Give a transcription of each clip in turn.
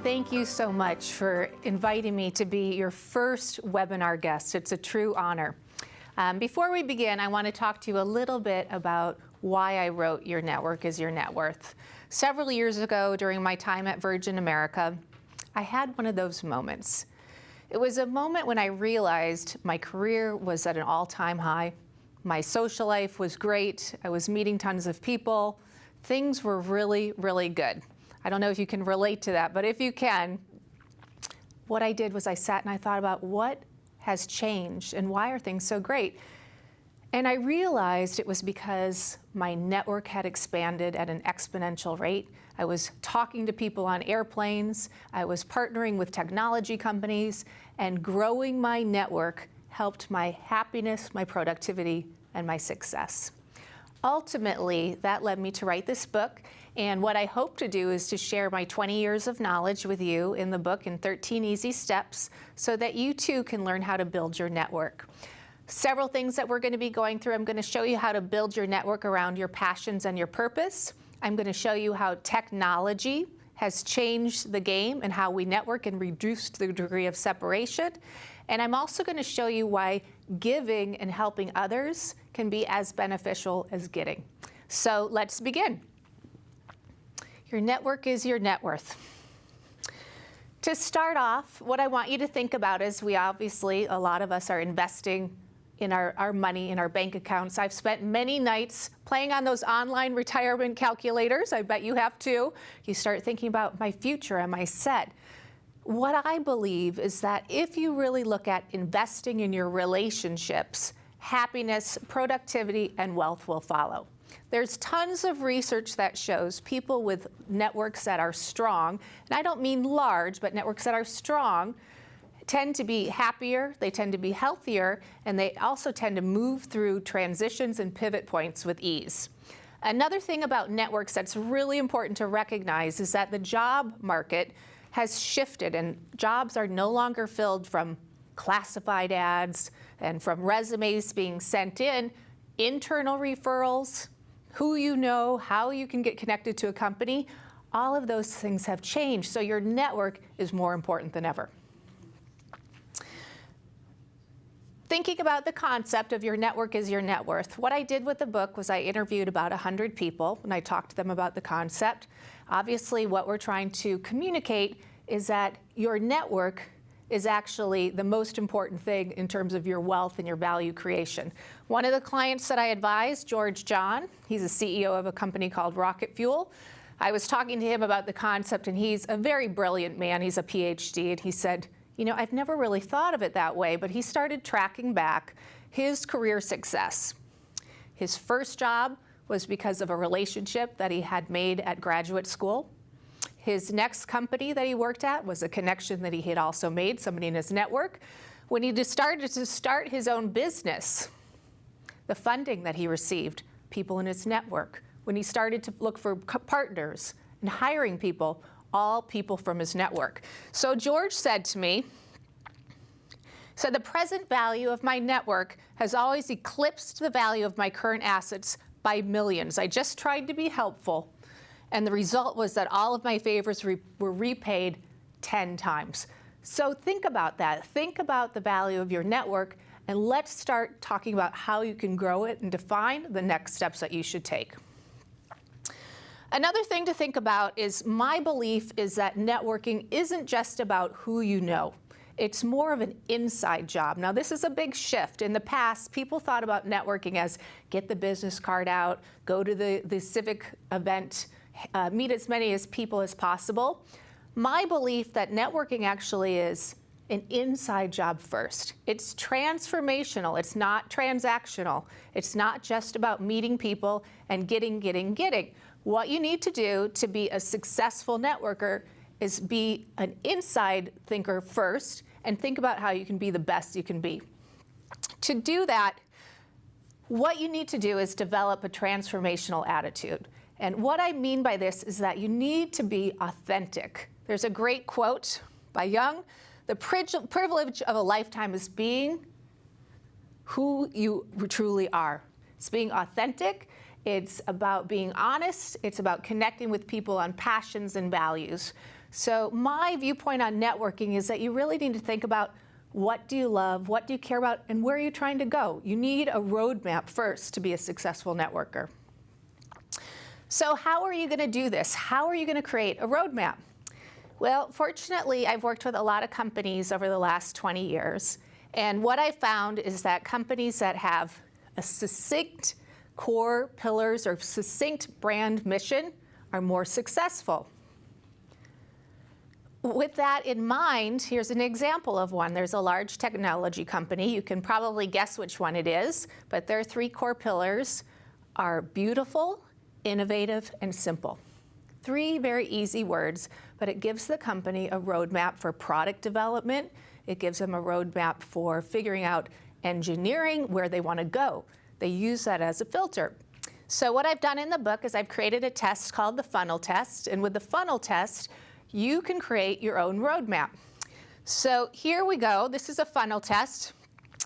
Thank you so much for inviting me to be your first webinar guest. It's a true honor. Before we begin, I want to talk to you a little bit about why I wrote Your Network is Your Net Worth. Several years ago, during my time at Virgin America, I had one of those moments. It was a moment when I realized my career was at an all-time high. My social life was great. I was meeting tons of people. Things were really, really good. I don't know if you can relate to that, but if you can, what I did was I sat and I thought about what has changed and why are things so great? And I realized it was because my network had expanded at an exponential rate. I was talking to people on airplanes, I was partnering with technology companies, and growing my network helped my happiness, my productivity, and my success. Ultimately, that led me to write this book, and what I hope to do is to share my 20 years of knowledge with you in the book in 13 easy steps so that you too can learn how to build your network. Several things that we're going to be going through. I'm going to show you how to build your network around your passions and your purpose. I'm going to show you how technology has changed the game and how we network and reduced the degree of separation. And I'm also going to show you why giving and helping others can be as beneficial as getting. So let's begin. Your network is your net worth. To start off, what I want you to think about is we obviously, a lot of us are investing in our money, in our bank accounts. I've spent many nights playing on those online retirement calculators. I bet you have too. You start thinking about my future, am I set? What I believe is that if you really look at investing in your relationships, happiness, productivity, and wealth will follow. There's tons of research that shows people with networks that are strong, and I don't mean large, but networks that are strong, tend to be happier, they tend to be healthier, and they also tend to move through transitions and pivot points with ease. Another thing about networks that's really important to recognize is that the job market has shifted, and jobs are no longer filled from classified ads and from resumes being sent in. Internal referrals, who you know, how you can get connected to a company, all of those things have changed, so your network is more important than ever. Thinking about the concept of your network is your net worth, what I did with the book was I interviewed about 100 people and I talked to them about the concept. Obviously, what we're trying to communicate is that your network is actually the most important thing in terms of your wealth and your value creation. One of the clients that I advised, George John, he's a CEO of a company called Rocket Fuel. I was talking to him about the concept, and he's a very brilliant man. He's a PhD, and he said, you know, I've never really thought of it that way, but he started tracking back his career success. His first job was because of a relationship that he had made at graduate school. His next company that he worked at was a connection that he had also made, somebody in his network. When he started to start his own business, the funding that he received, people in his network. When he started to look for partners and hiring people, all people from his network. So George said to me, the present value of my network has always eclipsed the value of my current assets by millions. I just tried to be helpful, and the result was that all of my favors were repaid 10 times. So think about that. Think about the value of your network, and let's start talking about how you can grow it and define the next steps that you should take. Another thing to think about is my belief is that networking isn't just about who you know. It's more of an inside job. Now, this is a big shift. In the past, people thought about networking as get the business card out, go to the civic event, meet as many as people as possible. My belief that networking actually is an inside job first. It's transformational. It's not transactional. It's not just about meeting people and getting. What you need to do to be a successful networker is be an inside thinker first and think about how you can be the best you can be. To do that, what you need to do is develop a transformational attitude. And what I mean by this is that you need to be authentic. There's a great quote by Jung, the privilege of a lifetime is being who you truly are. It's being authentic. It's about being honest. It's about connecting with people on passions and values. So my viewpoint on networking is that you really need to think about what do you love, what do you care about, and where are you trying to go? You need a roadmap first to be a successful networker. So how are you going to do this? How are you going to create a roadmap? Well, fortunately, I've worked with a lot of companies over the last 20 years. And what I found is that companies that have a succinct core pillars or succinct brand mission are more successful. With that in mind, here's an example of one. There's a large technology company. You can probably guess which one it is, but their 3 core pillars are beautiful, innovative, and simple. 3 very easy words, but it gives the company a roadmap for product development. It gives them a roadmap for figuring out engineering, where they want to go. They use that as a filter. So what I've done in the book is I've created a test called the funnel test, and with the funnel test, you can create your own roadmap. So here we go. This is a funnel test.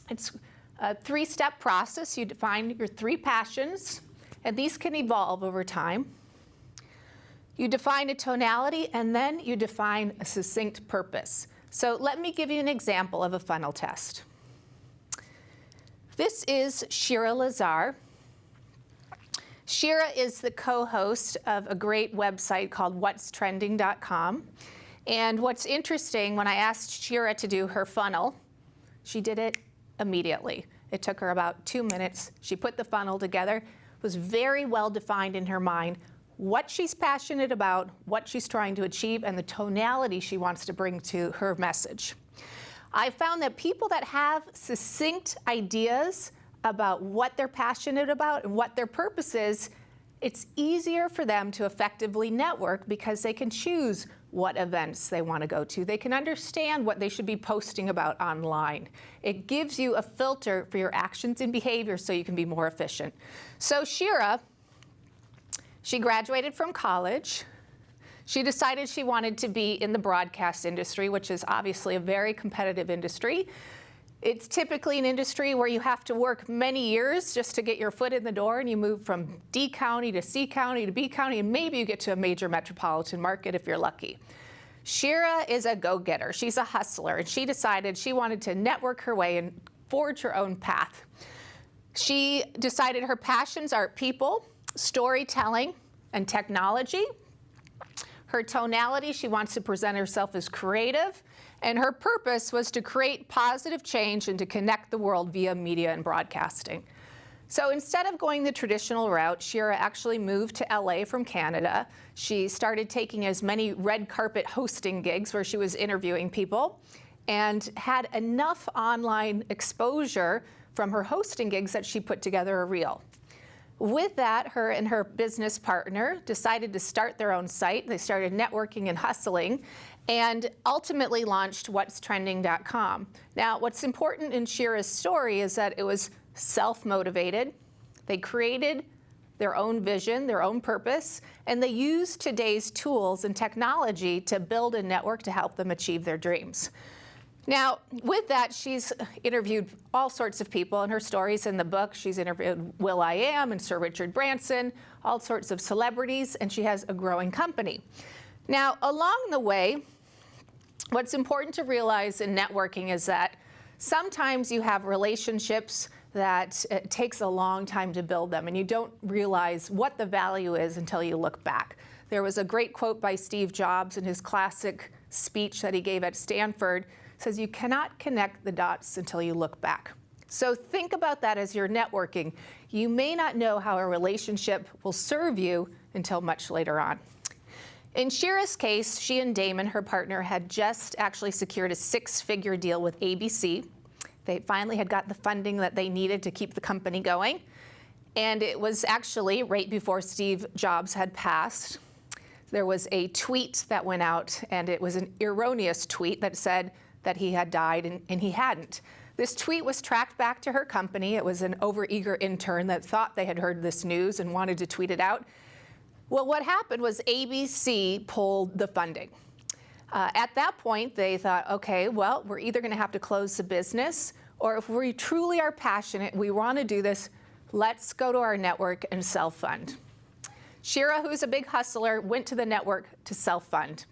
It's a 3-step process. You define your 3 passions, and these can evolve over time. You define a tonality, and then you define a succinct purpose. So let me give you an example of a funnel test. This is Shira Lazar. Shira is the co-host of a great website called whatstrending.com. And what's interesting, when I asked Shira to do her funnel, she did it immediately. It took her about 2 minutes. She put the funnel together. It was very well defined in her mind what she's passionate about, what she's trying to achieve, and the tonality she wants to bring to her message. I found that people that have succinct ideas about what they're passionate about and what their purpose is, it's easier for them to effectively network because they can choose what events they want to go to. They can understand what they should be posting about online. It gives you a filter for your actions and behaviors so you can be more efficient. So Shira, she graduated from college. She decided she wanted to be in the broadcast industry, which is obviously a very competitive industry. It's typically an industry where you have to work many years just to get your foot in the door, and you move from D county to C county to B county, and maybe you get to a major metropolitan market if you're lucky. Shira is a go-getter. She's a hustler, and she decided she wanted to network her way and forge her own path. She decided her passions are people, storytelling, and technology. Her tonality, she wants to present herself as creative, and her purpose was to create positive change and to connect the world via media and broadcasting. So instead of going the traditional route, Shira actually moved to LA from Canada. She started taking as many red carpet hosting gigs where she was interviewing people and had enough online exposure from her hosting gigs that she put together a reel. With that, her and her business partner decided to start their own site. They started networking and hustling and ultimately launched whatstrending.com. Now, what's important in Shira's story is that it was self-motivated. They created their own vision, their own purpose, and they used today's tools and technology to build a network to help them achieve their dreams. Now, with that, she's interviewed all sorts of people, and her story's in the book. She's interviewed will.i.am and Sir Richard Branson, all sorts of celebrities, and she has a growing company. Now, along the way, what's important to realize in networking is that sometimes you have relationships that it takes a long time to build them, and you don't realize what the value is until you look back. There was a great quote by Steve Jobs in his classic speech that he gave at Stanford. Says you cannot connect the dots until you look back. So think about that as you're networking. You may not know how a relationship will serve you until much later on. In Shira's case, she and Damon, her partner, had just actually secured a 6-figure deal with ABC. They finally had got the funding that they needed to keep the company going. And it was actually right before Steve Jobs had passed. There was a tweet that went out, and it was an erroneous tweet that said that he had died, and he hadn't. This tweet was tracked back to her company. It was an overeager intern that thought they had heard this news and wanted to tweet it out. Well, what happened was ABC pulled the funding. At that point, they thought, okay, well, we're either going to have to close the business, or if we truly are passionate, we want to do this, let's go to our network and self-fund. Shira, who's a big hustler, went to the network to self-fund.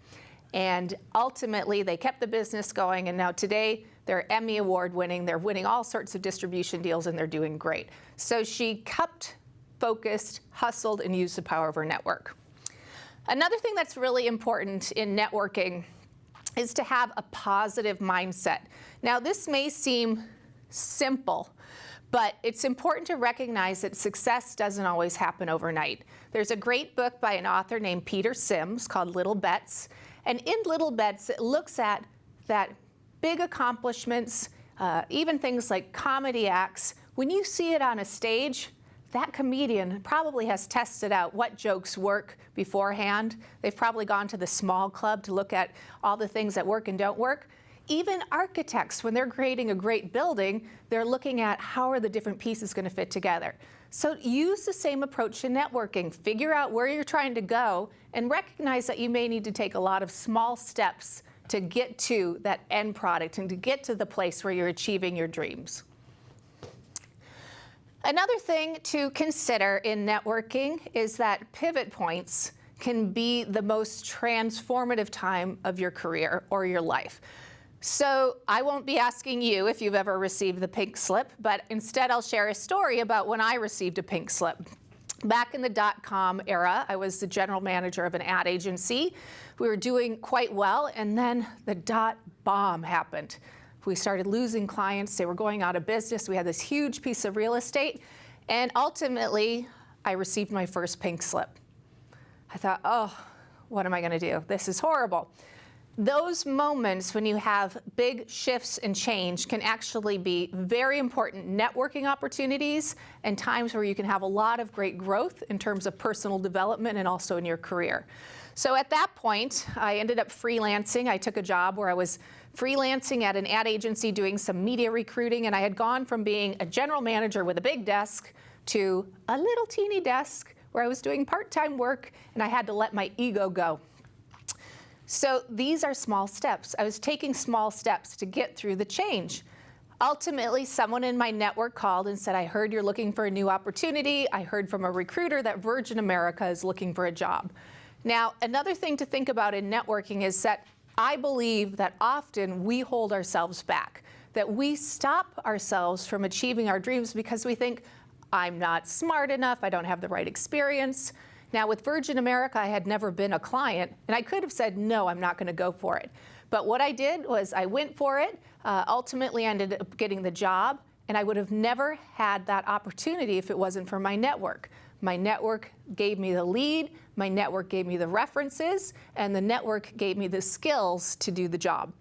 And ultimately, they kept the business going, and now today, they're Emmy Award winning. They're winning all sorts of distribution deals, and they're doing great. So she kept focused, hustled, and used the power of her network. Another thing that's really important in networking is to have a positive mindset. Now, this may seem simple, but it's important to recognize that success doesn't always happen overnight. There's a great book by an author named Peter Sims called Little Bets. And in Little Bets, it looks at that big accomplishments, even things like comedy acts. When you see it on a stage, that comedian probably has tested out what jokes work beforehand. They've probably gone to the small club to look at all the things that work and don't work. Even architects, when they're creating a great building, they're looking at how are the different pieces going to fit together. So use the same approach to networking. Figure out where you're trying to go and recognize that you may need to take a lot of small steps to get to that end product and to get to the place where you're achieving your dreams. Another thing to consider in networking is that pivot points can be the most transformative time of your career or your life. So I won't be asking you if you've ever received the pink slip, but instead I'll share a story about when I received a pink slip. Back in the dot-com era, I was the general manager of an ad agency. We were doing quite well, and then the dot bomb happened. We started losing clients. They were going out of business. We had this huge piece of real estate, and ultimately, I received my first pink slip. I thought, oh, what am I going to do? This is horrible. Those moments when you have big shifts and change can actually be very important networking opportunities and times where you can have a lot of great growth in terms of personal development and also in your career. So at that point, I ended up freelancing. I took a job where I was freelancing at an ad agency doing some media recruiting, and I had gone from being a general manager with a big desk to a little teeny desk where I was doing part-time work, and I had to let my ego go. So these are small steps. I was taking small steps to get through the change. Ultimately, someone in my network called and said, I heard you're looking for a new opportunity. I heard from a recruiter that Virgin America is looking for a job. Now, another thing to think about in networking is that I believe that often we hold ourselves back, that we stop ourselves from achieving our dreams because we think, I'm not smart enough, I don't have the right experience. Now, with Virgin America, I had never been a client, and I could have said, no, I'm not going to go for it. But what I did was I went for it, ultimately ended up getting the job, and I would have never had that opportunity if it wasn't for my network. My network gave me the lead, my network gave me the references, and the network gave me the skills to do the job.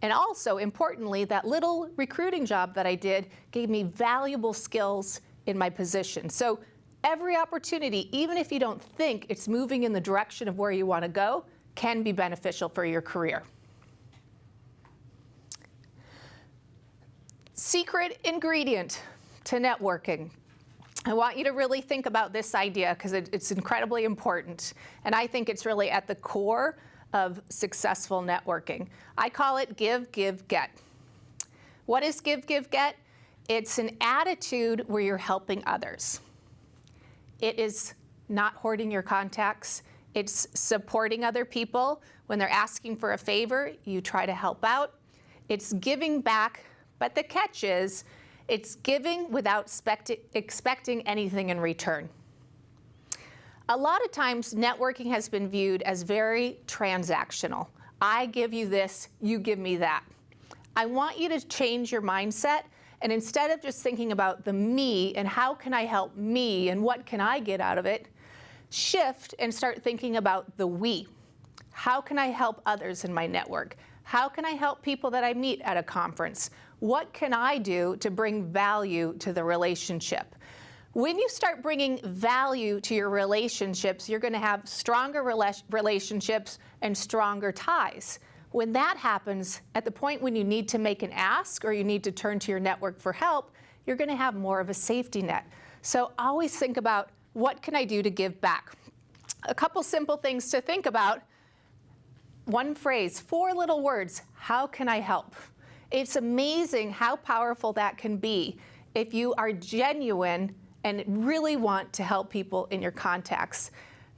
And also, importantly, that little recruiting job that I did gave me valuable skills in my position. So every opportunity, even if you don't think it's moving in the direction of where you want to go, can be beneficial for your career. Secret ingredient to networking. I want you to really think about this idea because it's incredibly important. And I think it's really at the core of successful networking. I call it give, give, get. What is give, give, get? It's an attitude where you're helping others. It is not hoarding your contacts. It's supporting other people. When they're asking for a favor, you try to help out. It's giving back, but the catch is, it's giving without expecting anything in return. A lot of times, networking has been viewed as very transactional. I give you this, you give me that. I want you to change your mindset, and instead of just thinking about the me and how can I help me and what can I get out of it, shift and start thinking about the we. How can I help others in my network? How can I help people that I meet at a conference? What can I do to bring value to the relationship? When you start bringing value to your relationships, you're going to have stronger relationships and stronger ties. When that happens, at the point when you need to make an ask or you need to turn to your network for help, you're going to have more of a safety net. So always think about, what can I do to give back? A couple simple things to think about. One phrase, 4 little words, how can I help? It's amazing how powerful that can be if you are genuine and really want to help people in your contacts.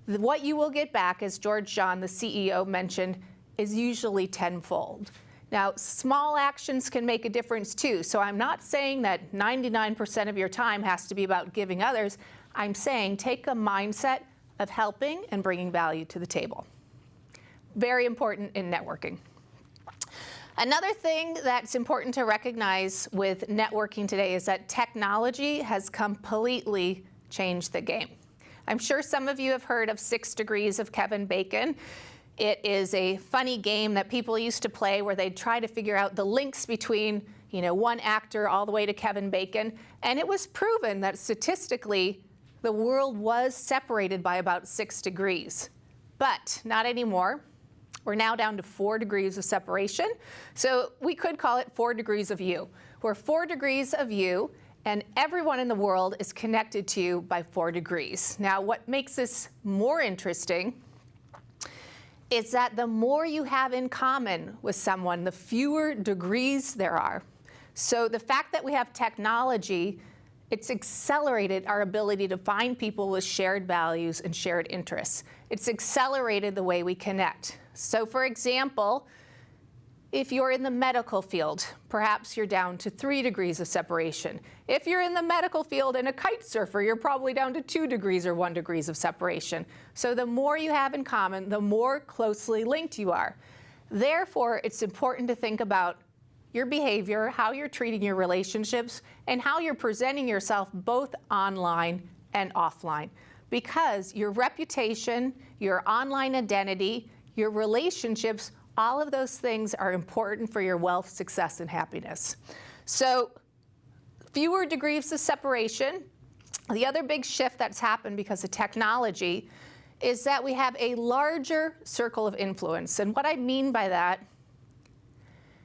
What you will get back, as George John, the CEO, mentioned, is usually tenfold. Now, small actions can make a difference too. So I'm not saying that 99% of your time has to be about giving others. I'm saying take a mindset of helping and bringing value to the table. Very important in networking. Another thing that's important to recognize with networking today is that technology has completely changed the game. I'm sure some of you have heard of 6 Degrees of Kevin Bacon. It is a funny game that people used to play where they'd try to figure out the links between, one actor all the way to Kevin Bacon. And it was proven that statistically, the world was separated by about 6 degrees. But not anymore. We're now down to 4 degrees of separation. So we could call it 4 degrees of you. We're 4 degrees of you, and everyone in the world is connected to you by 4 degrees. Now, what makes this more interesting is that the more you have in common with someone, the fewer degrees there are. So the fact that we have technology, it's accelerated our ability to find people with shared values and shared interests. It's accelerated the way we connect. So for example, if you're in the medical field, perhaps you're down to 3 degrees of separation. If you're in the medical field and a kite surfer, you're probably down to 2 degrees or 1 degree of separation. So the more you have in common, the more closely linked you are. Therefore, it's important to think about your behavior, how you're treating your relationships, and how you're presenting yourself both online and offline. Because your reputation, your online identity, your relationships, all of those things are important for your wealth, success, and happiness. So fewer degrees of separation. The other big shift that's happened because of technology is that we have a larger circle of influence. And what I mean by that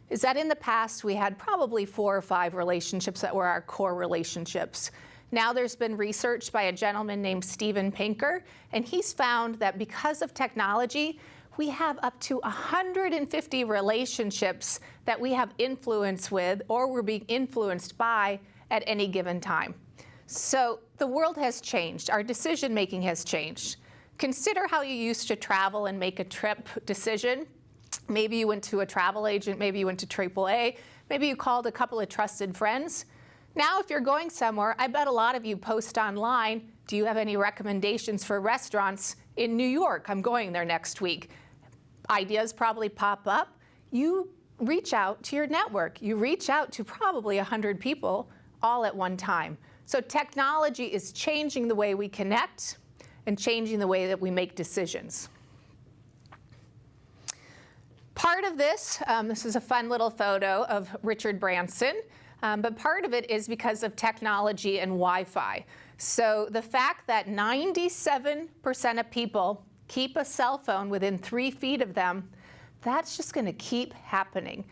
is that in the past, we had probably 4 or 5 relationships that were our core relationships. Now there's been research by a gentleman named Steven Pinker, and he's found that because of technology, we have up to 150 relationships that we have influence with or we're being influenced by at any given time. So the world has changed. Our decision-making has changed. Consider how you used to travel and make a trip decision. Maybe you went to a travel agent, maybe you went to AAA, maybe you called a couple of trusted friends. Now, if you're going somewhere, I bet a lot of you post online, do you have any recommendations for restaurants in New York? I'm going there next week. Ideas probably pop up. You reach out to your network. You reach out to probably 100 people all at one time. So technology is changing the way we connect and changing the way that we make decisions. Part of this, this is a fun little photo of Richard Branson, but part of it is because of technology and Wi-Fi. So the fact that 97% of people keep a cell phone within 3 feet of them, that's just going to keep happening.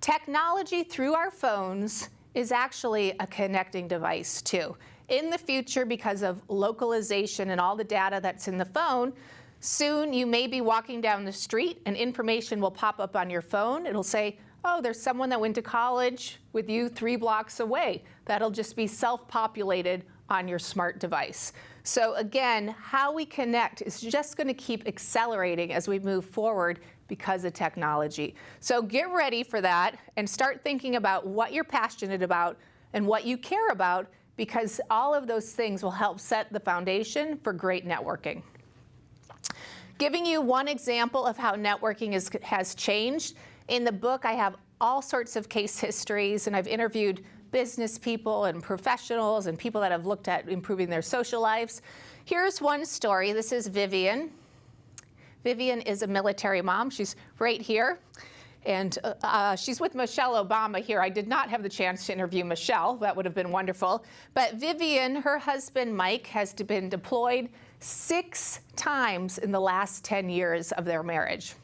Technology through our phones is actually a connecting device too. In the future, because of localization and all the data that's in the phone, soon you may be walking down the street and information will pop up on your phone. It'll say, oh, there's someone that went to college with you 3 blocks away. That'll just be self-populated on your smart device. So again, how we connect is just going to keep accelerating as we move forward because of technology. So get ready for that and start thinking about what you're passionate about and what you care about, because all of those things will help set the foundation for great networking. Giving you one example of how networking has changed. In the book, I have all sorts of case histories, and I've interviewed business people and professionals and people that have looked at improving their social lives. Here's one story. This is Vivian. Vivian is a military mom. She's right here. And she's with Michelle Obama here. I did not have the chance to interview Michelle. That would have been wonderful. But Vivian, her husband Mike, has been deployed 6 times in the last 10 years of their marriage.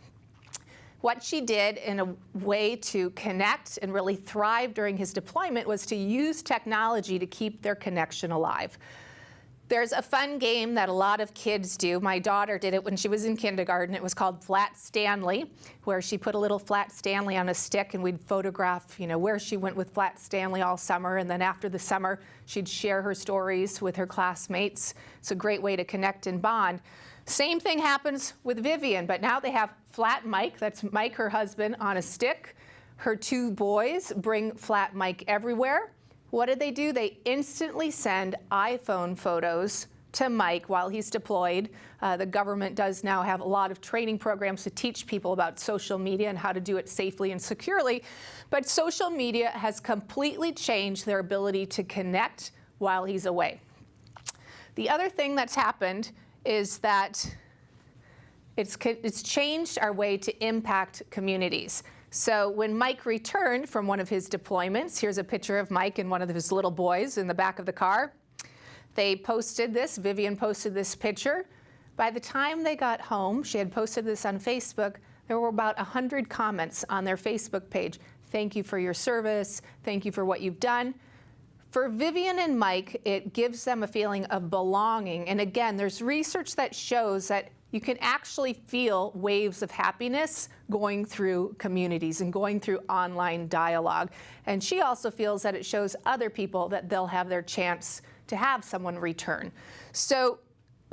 What she did in a way to connect and really thrive during his deployment was to use technology to keep their connection alive. There's a fun game that a lot of kids do. My daughter did it when she was in kindergarten. It was called Flat Stanley, where she put a little Flat Stanley on a stick and we'd photograph, where she went with Flat Stanley all summer. And then after the summer, she'd share her stories with her classmates. It's a great way to connect and bond. Same thing happens with Vivian, but now they have flat Mike. That's Mike, her husband, on a stick. Her 2 boys bring flat Mike everywhere. What do? They instantly send iPhone photos to Mike while he's deployed. The government does now have a lot of training programs to teach people about social media and how to do it safely and securely. But social media has completely changed their ability to connect while he's away. The other thing that's happened is that it's changed our way to impact communities. So when Mike returned from one of his deployments, here's a picture of Mike and one of his little boys in the back of the car. They posted this, Vivian posted this picture. By the time they got home, she had posted this on Facebook, there were about 100 comments on their Facebook page. Thank you for your service, thank you for what you've done. For Vivian and Mike, it gives them a feeling of belonging. And again, there's research that shows that you can actually feel waves of happiness going through communities and going through online dialogue. And she also feels that it shows other people that they'll have their chance to have someone return. So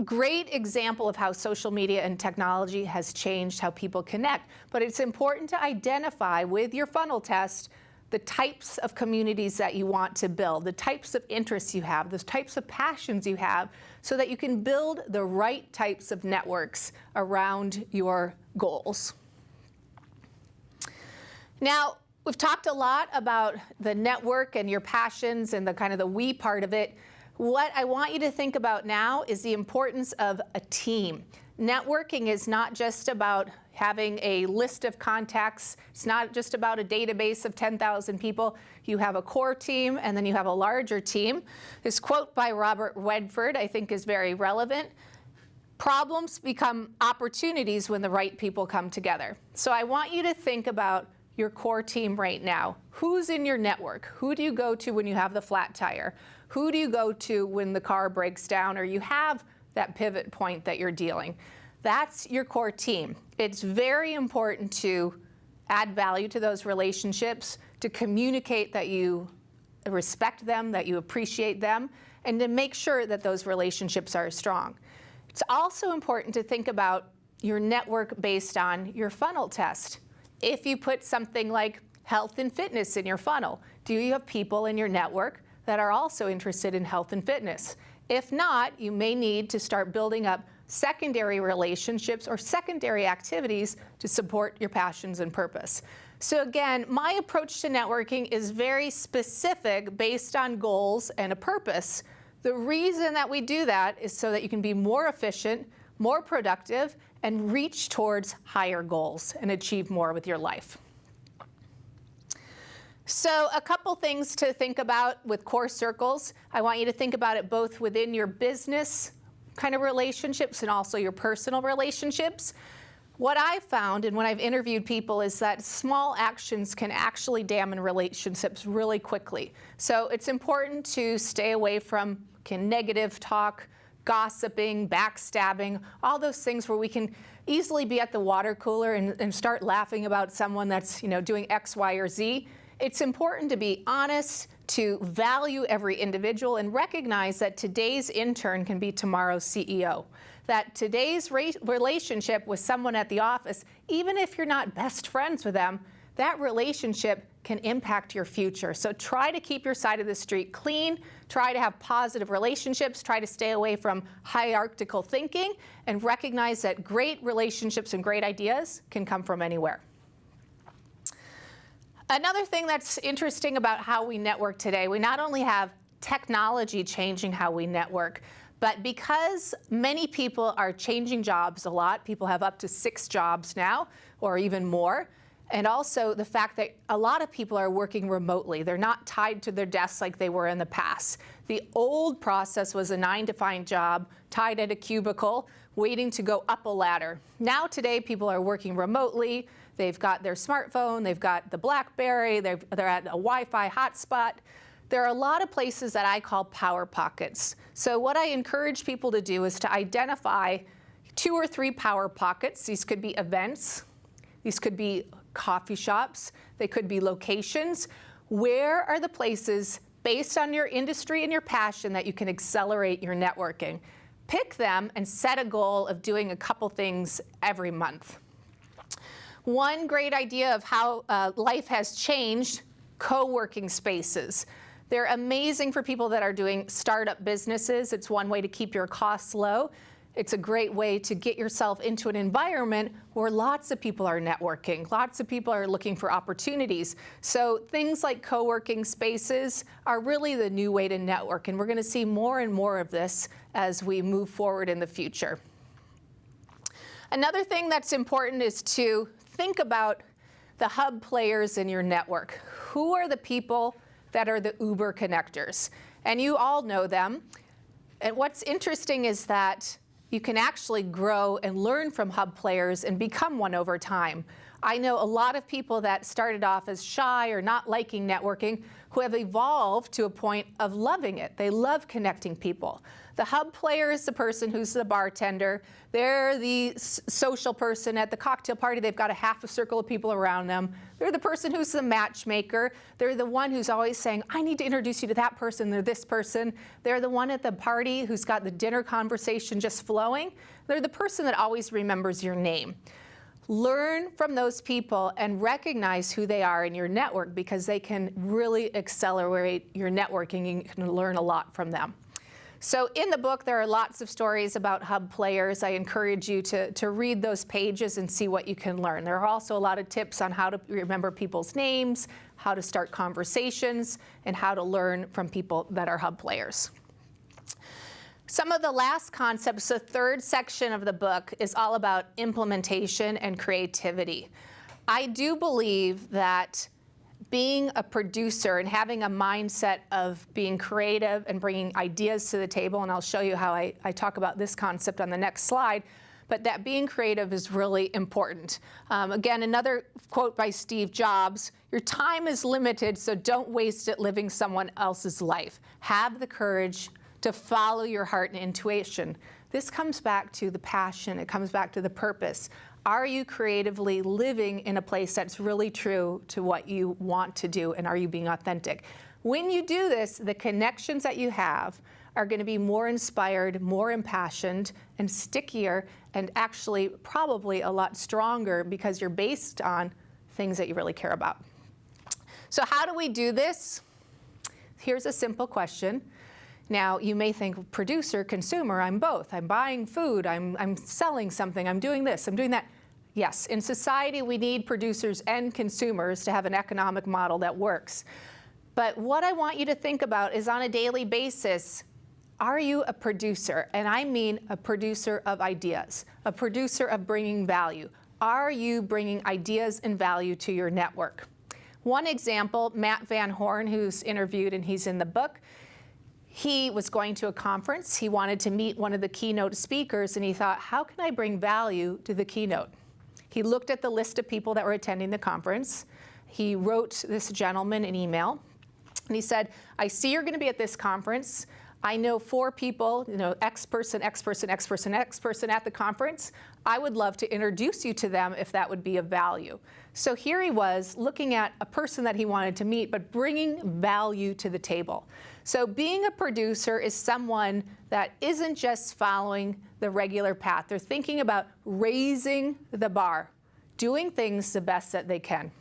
great example of how social media and technology has changed how people connect. But it's important to identify with your funnel test the types of communities that you want to build, the types of interests you have, the types of passions you have, so that you can build the right types of networks around your goals. Now, we've talked a lot about the network and your passions and the kind of the we part of it. What I want you to think about now is the importance of a team. Networking is not just about having a list of contacts. It's not just about a database of 10,000 people. You have a core team, and then you have a larger team. This quote by Robert Redford, I think, is very relevant. Problems become opportunities when the right people come together. So I want you to think about your core team right now. Who's in your network? Who do you go to when you have the flat tire? Who do you go to when the car breaks down or you have that pivot point that you're dealing? That's your core team. It's very important to add value to those relationships, to communicate that you respect them, that you appreciate them, and to make sure that those relationships are strong. It's also important to think about your network based on your funnel test. If you put something like health and fitness in your funnel, do you have people in your network that are also interested in health and fitness? If not, you may need to start building up secondary relationships or secondary activities to support your passions and purpose. So again, my approach to networking is very specific based on goals and a purpose. The reason that we do that is so that you can be more efficient, more productive, and reach towards higher goals and achieve more with your life. So a couple things to think about with core circles. I want you to think about it both within your business kind of relationships and also your personal relationships. What I've found, and when I've interviewed people, is that small actions can actually damage relationships really quickly. So it's important to stay away from negative talk, gossiping, backstabbing, all those things where we can easily be at the water cooler and start laughing about someone that's doing X, Y, or Z. It's important to be honest, to value every individual, and recognize that today's intern can be tomorrow's CEO. That today's relationship with someone at the office, even if you're not best friends with them, that relationship can impact your future. So try to keep your side of the street clean, try to have positive relationships, try to stay away from hierarchical thinking, and recognize that great relationships and great ideas can come from anywhere. Another thing that's interesting about how we network today, we not only have technology changing how we network, but because many people are changing jobs a lot, people have up to 6 jobs now, or even more, and also the fact that a lot of people are working remotely. They're not tied to their desks like they were in the past. The old process was a 9-to-5 job, tied at a cubicle, waiting to go up a ladder. Now today, people are working remotely. They've got their smartphone, they've got the BlackBerry, they're at a Wi-Fi hotspot. There are a lot of places that I call power pockets. So what I encourage people to do is to identify 2 or 3 power pockets. These could be events, these could be coffee shops, they could be locations. Where are the places based on your industry and your passion that you can accelerate your networking? Pick them and set a goal of doing a couple things every month. One great idea of how life has changed, co-working spaces. They're amazing for people that are doing startup businesses. It's one way to keep your costs low. It's a great way to get yourself into an environment where lots of people are networking, lots of people are looking for opportunities. So things like co-working spaces are really the new way to network, and we're going to see more and more of this as we move forward in the future. Another thing that's important is to think about the hub players in your network. Who are the people that are the Uber connectors? And you all know them. And what's interesting is that you can actually grow and learn from hub players and become one over time. I know a lot of people that started off as shy or not liking networking who have evolved to a point of loving it. They love connecting people. The hub player is the person who's the bartender. They're the social person at the cocktail party. They've got a half a circle of people around them. They're the person who's the matchmaker. They're the one who's always saying, I need to introduce you to that person, they're this person. They're the one at the party who's got the dinner conversation just flowing. They're the person that always remembers your name. Learn from those people and recognize who they are in your network, because they can really accelerate your networking. You can learn a lot from them. So in the book, there are lots of stories about hub players. I encourage you to read those pages and see what you can learn. There are also a lot of tips on how to remember people's names, how to start conversations, and how to learn from people that are hub players. Some of the last concepts, the third section of the book, is all about implementation and creativity. I do believe that being a producer and having a mindset of being creative and bringing ideas to the table, and I'll show you how I talk about this concept on the next slide, but that being creative is really important. Again, another quote by Steve Jobs, your time is limited, so don't waste it living someone else's life. Have the courage to follow your heart and intuition. This comes back to the passion, it comes back to the purpose. Are you creatively living in a place that's really true to what you want to do, and are you being authentic? When you do this, the connections that you have are going to be more inspired, more impassioned, and stickier, and actually probably a lot stronger, because you're based on things that you really care about. So how do we do this? Here's a simple question. Now, you may think, producer, consumer, I'm both. I'm buying food, I'm selling something, I'm doing this, I'm doing that. Yes, in society, we need producers and consumers to have an economic model that works. But what I want you to think about is, on a daily basis, are you a producer? And I mean a producer of ideas, a producer of bringing value. Are you bringing ideas and value to your network? One example, Matt Van Horn, who's interviewed and he's in the book, he was going to a conference. He wanted to meet one of the keynote speakers, and he thought, how can I bring value to the keynote? He looked at the list of people that were attending the conference. He wrote this gentleman an email, and he said, I see you're going to be at this conference. I know 4 people, X person, X person, X person, X person at the conference. I would love to introduce you to them if that would be of value. So here he was looking at a person that he wanted to meet, but bringing value to the table. So being a producer is someone that isn't just following the regular path. They're thinking about raising the bar, doing things the best that they can.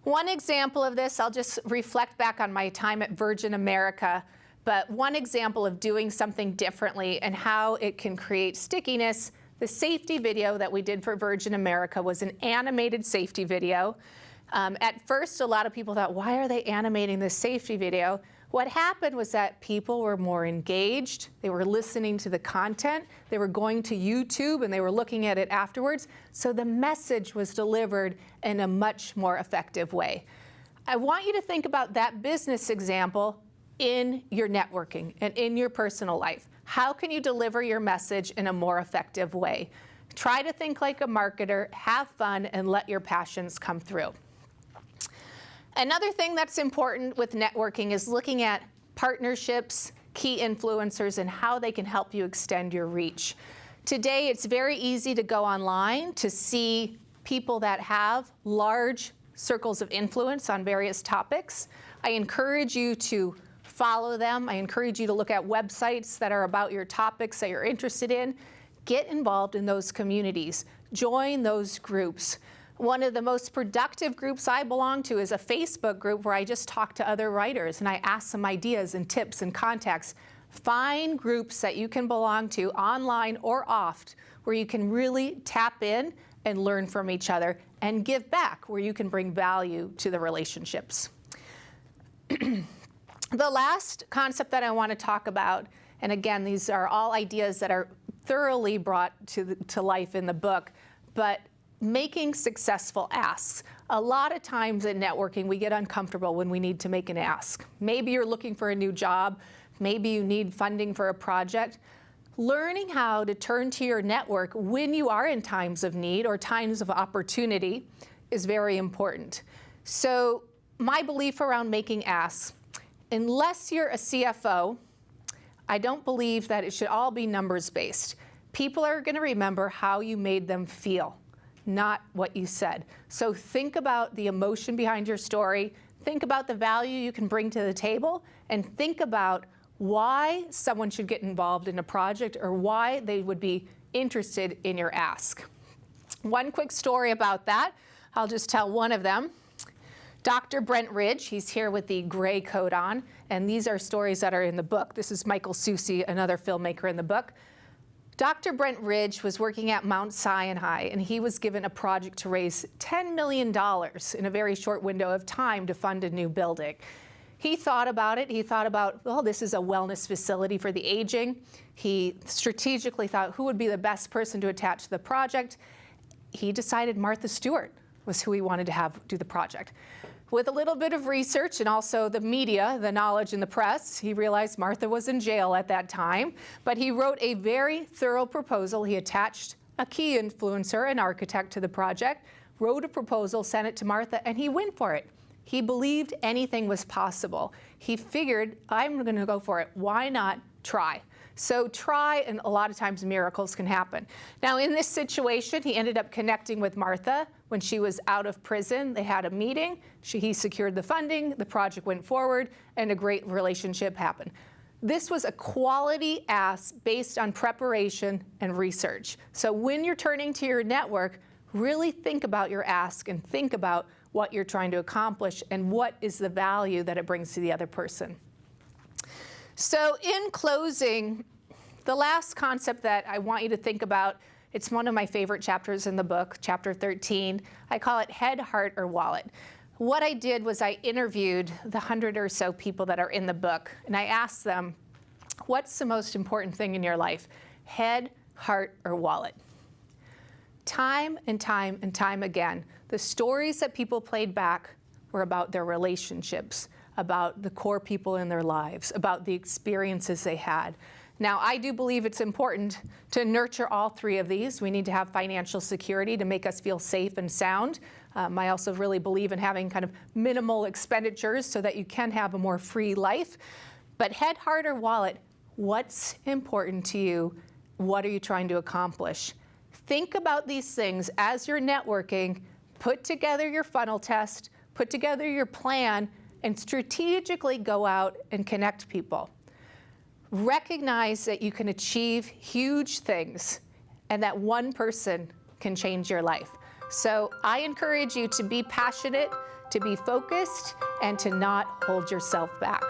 One example of this, I'll just reflect back on my time at Virgin America, but one example of doing something differently and how it can create stickiness, the safety video that we did for Virgin America was an animated safety video. At first, a lot of people thought, why are they animating this safety video? What happened was that people were more engaged, they were listening to the content, they were going to YouTube and they were looking at it afterwards, so the message was delivered in a much more effective way. I want you to think about that business example in your networking and in your personal life. How can you deliver your message in a more effective way? Try to think like a marketer, have fun, and let your passions come through. Another thing that's important with networking is looking at partnerships, key influencers, and how they can help you extend your reach. Today, it's very easy to go online to see people that have large circles of influence on various topics. I encourage you to follow them. I encourage you to look at websites that are about your topics that you're interested in. Get involved in those communities. Join those groups. One of the most productive groups I belong to is a Facebook group where I just talk to other writers and I ask some ideas and tips and contacts. Find groups that you can belong to online or off where you can really tap in and learn from each other and give back where you can bring value to the relationships. The last concept that I want to talk about, and again, these are all ideas that are thoroughly brought to life in the book, but making successful asks. A lot of times in networking, we get uncomfortable when we need to make an ask. Maybe you're looking for a new job. Maybe you need funding for a project. Learning how to turn to your network when you are in times of need or times of opportunity is very important. So my belief around making asks, unless you're a CFO, I don't believe that it should all be numbers-based. People are going to remember how you made them feel, not what you said. So think about the emotion behind your story, think about the value you can bring to the table, and think about why someone should get involved in a project or why they would be interested in your ask. One quick story about that, I'll just tell one of them. Dr. Brent Ridge, he's here with the gray coat on, and these are stories that are in the book. This is Michael Susi, another filmmaker in the book. Dr. Brent Ridge was working at Mount Sinai, and he was given a project to raise $10 million in a very short window of time to fund a new building. He thought about it. He thought about, well, this is a wellness facility for the aging. He strategically thought, who would be the best person to attach to the project? He decided Martha Stewart was who he wanted to have do the project. With a little bit of research and also the media, the knowledge in the press, he realized Martha was in jail at that time, but he wrote a very thorough proposal. He attached a key influencer, an architect, to the project, wrote a proposal, sent it to Martha, and he went for it. He believed anything was possible. He figured, I'm going to go for it. Why not try? So try, and a lot of times miracles can happen. Now, in this situation, he ended up connecting with Martha when she was out of prison. They had a meeting. He secured the funding. The project went forward, and a great relationship happened. This was a quality ask based on preparation and research. So when you're turning to your network, really think about your ask and think about what you're trying to accomplish and what is the value that it brings to the other person. So in closing, the last concept that I want you to think about, it's one of my favorite chapters in the book, chapter 13. I call it Head, Heart, or Wallet. What I did was I interviewed the 100 or so people that are in the book, and I asked them, what's the most important thing in your life? Head, heart, or wallet? Time and time and time again, the stories that people played back were about their relationships, about the core people in their lives, about the experiences they had. Now, I do believe it's important to nurture all three of these. We need to have financial security to make us feel safe and sound. I also really believe in having kind of minimal expenditures so that you can have a more free life. But head, heart, or wallet, what's important to you? What are you trying to accomplish? Think about these things as you're networking. Put together your funnel test, put together your plan, and strategically go out and connect people. Recognize that you can achieve huge things and that one person can change your life. So I encourage you to be passionate, to be focused, and to not hold yourself back.